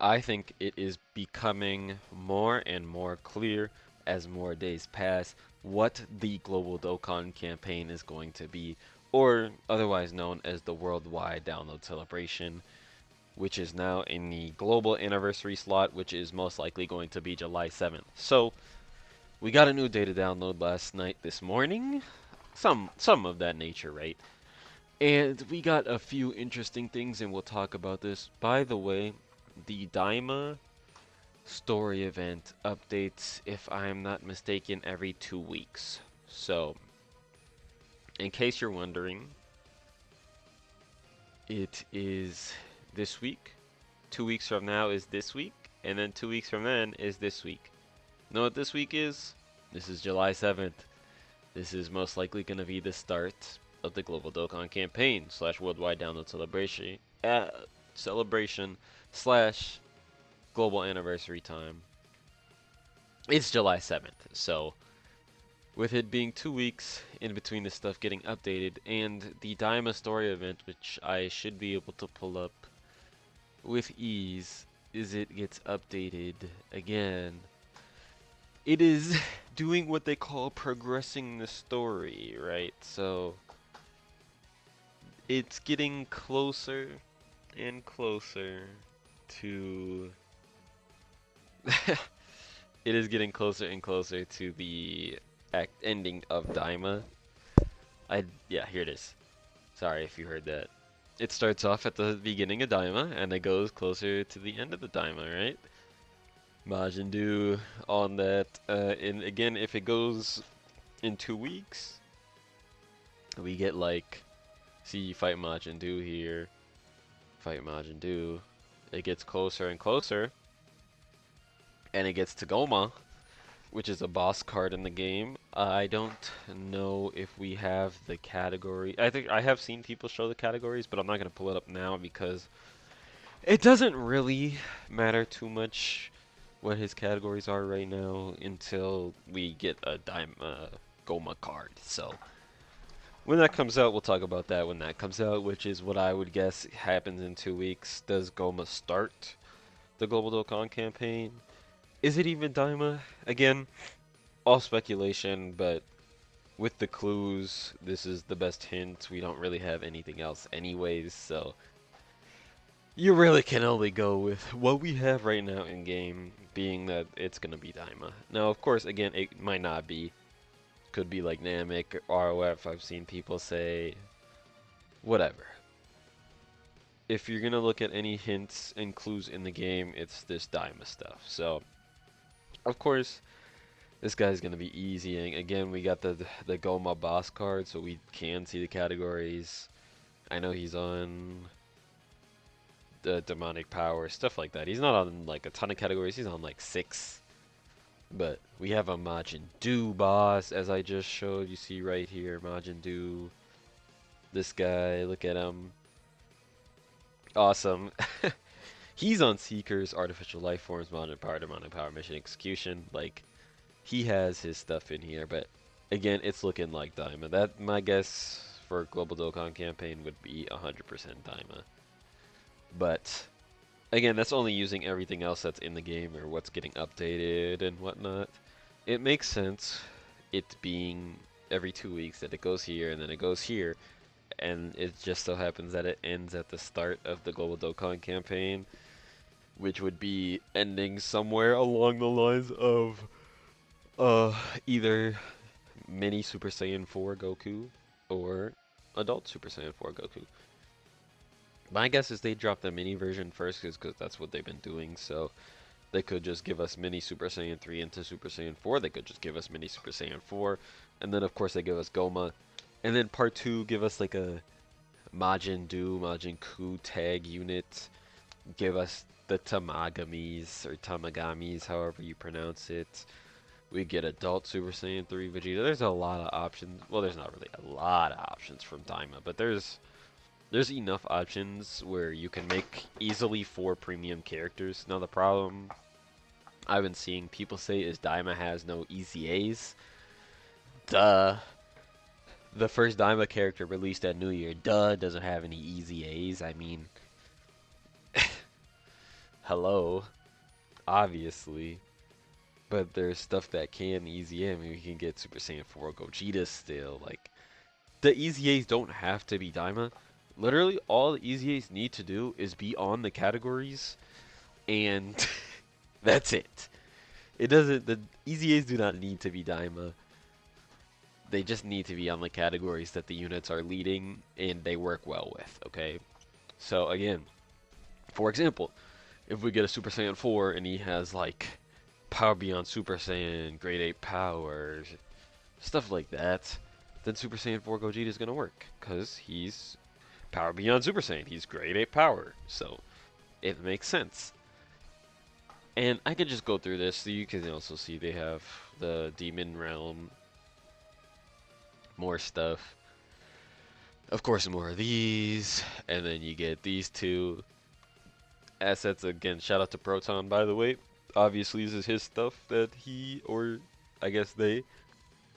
I think it is becoming more and more clear as more days pass what the Global Dokkan campaign is going to be, or otherwise known as the Worldwide Download Celebration, which is now in the global anniversary slot, which is most likely going to be July 7th. So, we got a new day to download last night, this morning. Some of that nature, right? And we got a few interesting things, and we'll talk about this. By the way, the Daima story event updates, if I'm not mistaken, every 2 weeks. So, in case you're wondering, it is this week. 2 weeks from now is this week, and then 2 weeks from then is this week. Know what this week is? This is July 7th. This is most likely going to be the start of the Global Dokkan campaign slash worldwide download celebration slash global anniversary time. It's July 7th, so with it being 2 weeks in between the stuff getting updated and the Daima story event, which I should be able to pull up with ease, is it gets updated again. It is doing what they call progressing the story, right? So it's getting closer and closer to it is getting closer and closer to the ending of Daima. Yeah, here it is. Sorry if you heard that. It starts off at the beginning of Daima and it goes closer to the end of the Daima, right? Majin Buu on that. And again, if it goes in 2 weeks, we get like, see, you fight Majin Buu here, fight Majin Buu. It gets closer and closer, and it gets to Goma, which is a boss card in the game. I don't know if we have the category. I think I have seen people show the categories, but I'm not going to pull it up now because it doesn't really matter too much what his categories are right now until we get a Goma card. So when that comes out, we'll talk about that when that comes out, which is what I would guess happens in 2 weeks. Does Goma start the Global Dokkan campaign? Is it even Daima? Again, all speculation, but with the clues, this is the best hint. We don't really have anything else anyways, so you really can only go with what we have right now in game, being that it's gonna be Daima. Now, of course, again, it might not be. Could be like Namek, ROF, I've seen people say, whatever. If you're gonna look at any hints and clues in the game, it's this Daima stuff. So, of course, this guy's gonna be easy. And again, we got the Goma boss card, so we can see the categories. I know he's on the demonic power, stuff like that. He's not on like a ton of categories. He's on like 6. But we have a Majin Buu boss, as I just showed. You see right here, Majin Buu. This guy, look at him. Awesome. He's on Seekers, Artificial Life Forms, Demonic Power, Mission Execution. Like, he has his stuff in here, but again, it's looking like Daima. That, my guess for Global Dokkan campaign would be 100% Daima. But again, that's only using everything else that's in the game or what's getting updated and whatnot. It makes sense, it being every 2 weeks that it goes here and then it goes here, and it just so happens that it ends at the start of the Global Dokkan campaign, which would be ending somewhere along the lines of either Mini Super Saiyan 4 Goku or Adult Super Saiyan 4 Goku. My guess is they drop the mini version first because that's what they've been doing, so they could just give us Mini Super Saiyan 3 into Super Saiyan 4, they could just give us Mini Super Saiyan 4, and then of course they give us Goma, and then part 2 give us like a Majin Buu, Majin Ku tag unit, give us the Tamagamis, or Tamagamis, however you pronounce it. We get Adult Super Saiyan 3 Vegeta. There's a lot of options. Well, there's not really a lot of options from Daima, but there's enough options where you can make easily 4 premium characters. Now the problem I've been seeing people say is Daima has no EZAs. Duh. The first Daima character released at New Year, doesn't have any EZAs. I mean, hello, obviously. But there's stuff that can easy in. I mean, we can get Super Saiyan 4 Gogeta still. Like, the easy A's don't have to be Daima. Literally, all the easy A's need to do is be on the categories, and that's it. It doesn't, the easy A's do not need to be Daima. They just need to be on the categories that the units are leading and they work well with, okay? So, again, for example, if we get a Super Saiyan 4 and he has, like, Power Beyond Super Saiyan, Grade 8 powers, stuff like that, then Super Saiyan 4 Gogeta is going to work, because he's Power Beyond Super Saiyan. He's Grade 8 power, so it makes sense. And I could just go through this, so you can also see they have the Demon Realm, more stuff. Of course, more of these, and then you get these two assets. Again, shout out to Proton, by the way. Obviously, this is his stuff that he, or I guess they,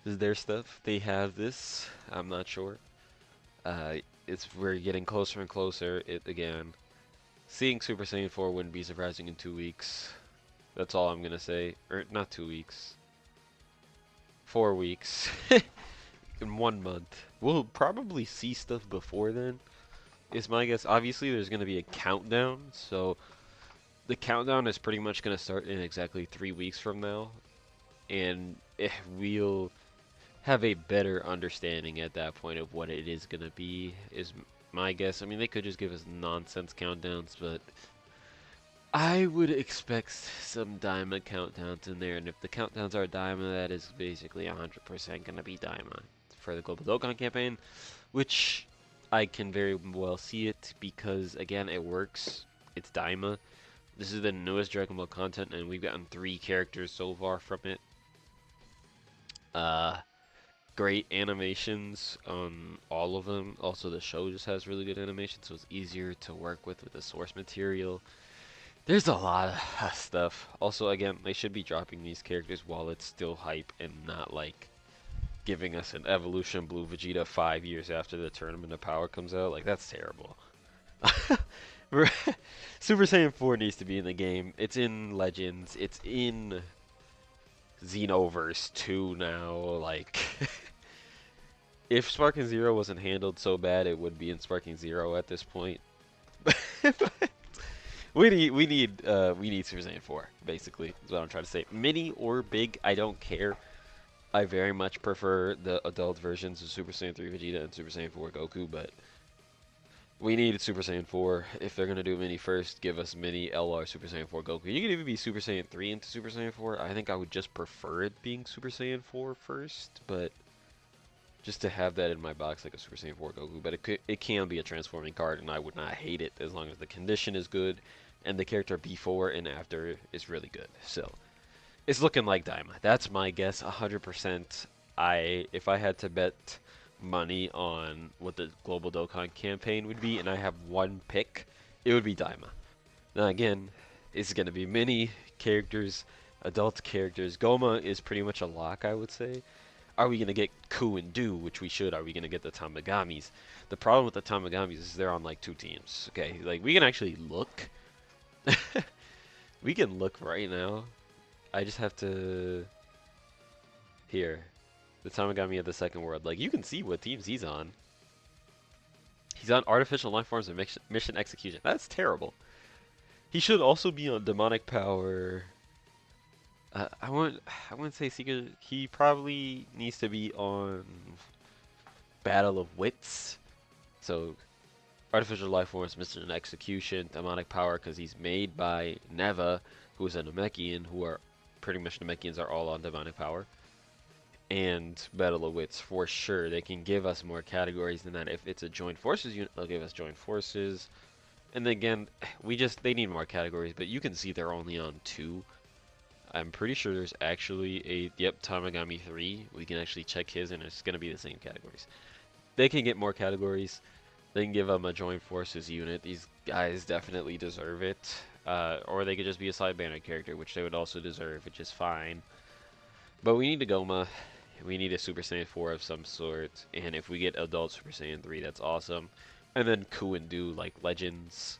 this is their stuff. They have this. I'm not sure. We're getting closer and closer. Again, seeing Super Saiyan 4 wouldn't be surprising in 2 weeks. That's all I'm gonna say. Or not 2 weeks. 4 weeks. In 1 month. We'll probably see stuff before then, is my guess. Obviously, there's gonna be a countdown, so the countdown is pretty much gonna start in exactly 3 weeks from now, and we'll have a better understanding at that point of what it is gonna be, is my guess. I mean, they could just give us nonsense countdowns, but I would expect some Daima countdowns in there, and if the countdowns are Daima, that is basically 100% gonna be Daima for the Global Dokkan campaign, which I can very well see it, because again, it works. It's Daima. This is the newest Dragon Ball content, and we've gotten 3 characters so far from it. Great animations on all of them. Also, the show just has really good animation, so it's easier to work with the source material. There's a lot of stuff. Also, again, they should be dropping these characters while it's still hype and not like giving us an Evolution Blue Vegeta 5 years after the Tournament of Power comes out. Like, that's terrible. Super Saiyan 4 needs to be in the game. It's in Legends. It's in Xenoverse 2 now. Like, if Sparking Zero wasn't handled so bad, it would be in Sparking Zero at this point. we need Super Saiyan 4, basically, is what I'm trying to say. Mini or big, I don't care. I very much prefer the adult versions of Super Saiyan 3 Vegeta and Super Saiyan 4 Goku, but we need Super Saiyan 4. If they're going to do Mini first, give us Mini LR Super Saiyan 4 Goku. You could even be Super Saiyan 3 into Super Saiyan 4. I think I would just prefer it being Super Saiyan 4 first, but just to have that in my box like a Super Saiyan 4 Goku. But it can be a transforming card, and I would not hate it as long as the condition is good and the character before and after is really good. So it's looking like Daima. That's my guess, 100%. If I had to bet money on what the Global Dokkan campaign would be, and I have one pick, it would be Daima. Now again, it's going to be many characters, adult characters. Goma is pretty much a lock, I would say. Are we going to get Ku and Do, which we should? Are we going to get the Tamagamis? The problem with the Tamagamis is they're on like 2 teams. Okay, like we can actually look. We can look right now. I just have to... Here. The Tamagami of the Second World. Like, you can see what teams he's on. He's on Artificial Life Forms and Mission Execution. That's terrible. He should also be on Demonic Power. I wouldn't say Secret. He probably needs to be on Battle of Wits. So, Artificial Life Forms, Mission Execution, Demonic Power, because he's made by Neva, who is a Namekian, who are pretty much Namekians are all on Demonic Power. And Battle of Wits, for sure. They can give us more categories than that. If it's a Joint Forces unit, they'll give us Joint Forces. And then again, they need more categories, but you can see they're only on 2. I'm pretty sure there's actually Tamagami 3. We can actually check his, and it's going to be the same categories. They can get more categories. They can give them a Joint Forces unit. These guys definitely deserve it. Or they could just be a side banner character, which they would also deserve, which is fine. But we need a Goma. We need a Super Saiyan 4 of some sort. And if we get adult Super Saiyan 3, that's awesome. And then Ku and Do, like Legends.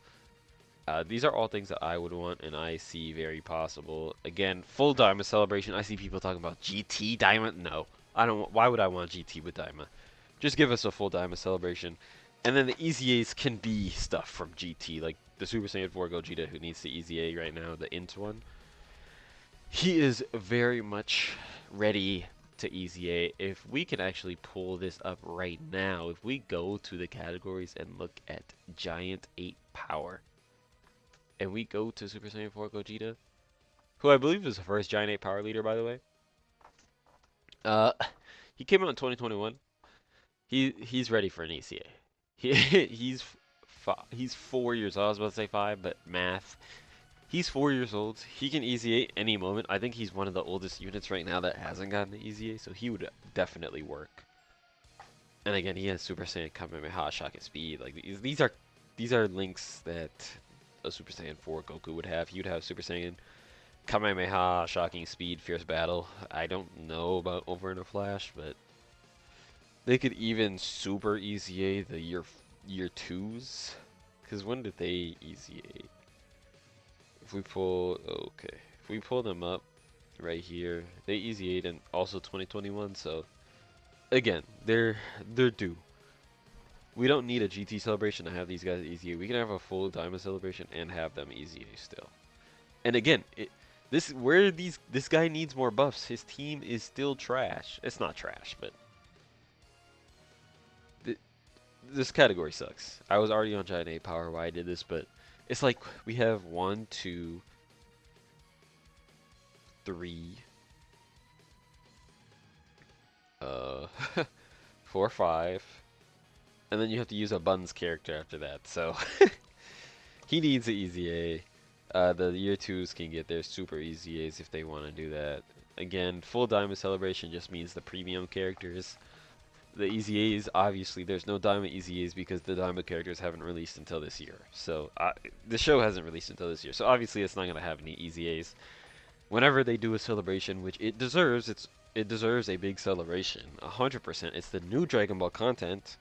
These are all things that I would want and I see very possible. Again, full Daima celebration. I see people talking about GT Daima. No, I don't. Why would I want GT with Daima? Just give us a full Daima celebration. And then the EZAs can be stuff from GT, like the Super Saiyan 4 Gogeta who needs the EZA right now, the Int one. He is very much ready to EZA. If we can actually pull this up right now, if we go to the categories and look at Giant 8 Power, and we go to Super Saiyan 4 Gogeta, who I believe is the first Giant 8 Power leader, by the way. Uh, he came out in 2021. He's ready for an ECA. He's 4 years old. I was about to say 5, but math. He's 4 years old. He can EZA any moment. I think he's one of the oldest units right now that hasn't gotten the EZA, so he would definitely work. And again, he has Super Saiyan Kamehameha Shock and Speed. Like these are links that a Super Saiyan 4 Goku would have. He would have Super Saiyan Kamehameha, Shocking Speed, Fierce Battle. I don't know about Over in a Flash, but they could even super EZA the year twos. Cause when did they EZA? If we pull, okay, if we pull them up right here, they EZA'd in also 2021. So again, they're due. We don't need a GT celebration to have these guys EZA. We can have a full Diamond celebration and have them EZA still. And again, this guy needs more buffs. His team is still trash. It's not trash, but this category sucks. I was already on Giant 8 Power while I did this, but it's like we have 1, 2, 3, 4, 5, and then you have to use a Buns character after that. So he needs the EZA. The year twos can get their super EZAs if they want to do that. Again, full Diamond celebration just means the premium characters. The EZAs, obviously, there's no Diamond EZAs because the Diamond characters haven't released until this year. So the show hasn't released until this year. So obviously, it's not gonna have any EZAs. Whenever they do a celebration, which it deserves, it deserves a big celebration. 100%. It's the new Dragon Ball content.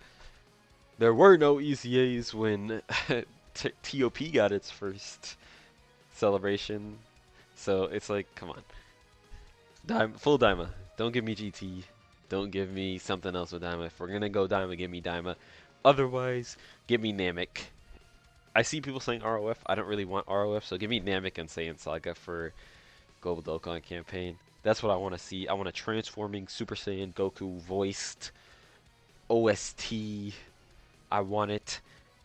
There were no EZAs when TOP got its first celebration. So it's like, come on. Full Daima. Don't give me GT. Don't give me something else with Daima. If we're gonna go Daima, give me Daima. Otherwise, give me Namek. I see people saying ROF. I don't really want ROF, so give me Namek and Saiyan Saga for Global Dokkan campaign. That's what I want to see. I want a transforming Super Saiyan Goku voiced OST. I want it.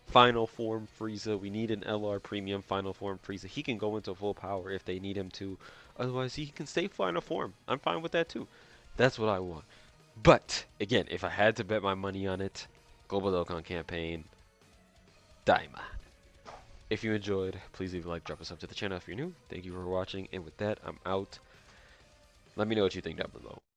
Final form Frieza. We need an LR premium final form Frieza. He can go into full power if they need him to. Otherwise, he can stay final form. I'm fine with that too. That's what I want. But, again, if I had to bet my money on it, Global Dokkan campaign, Daima. If you enjoyed, please leave a like, drop a sub to the channel if you're new. Thank you for watching, and with that, I'm out. Let me know what you think down below.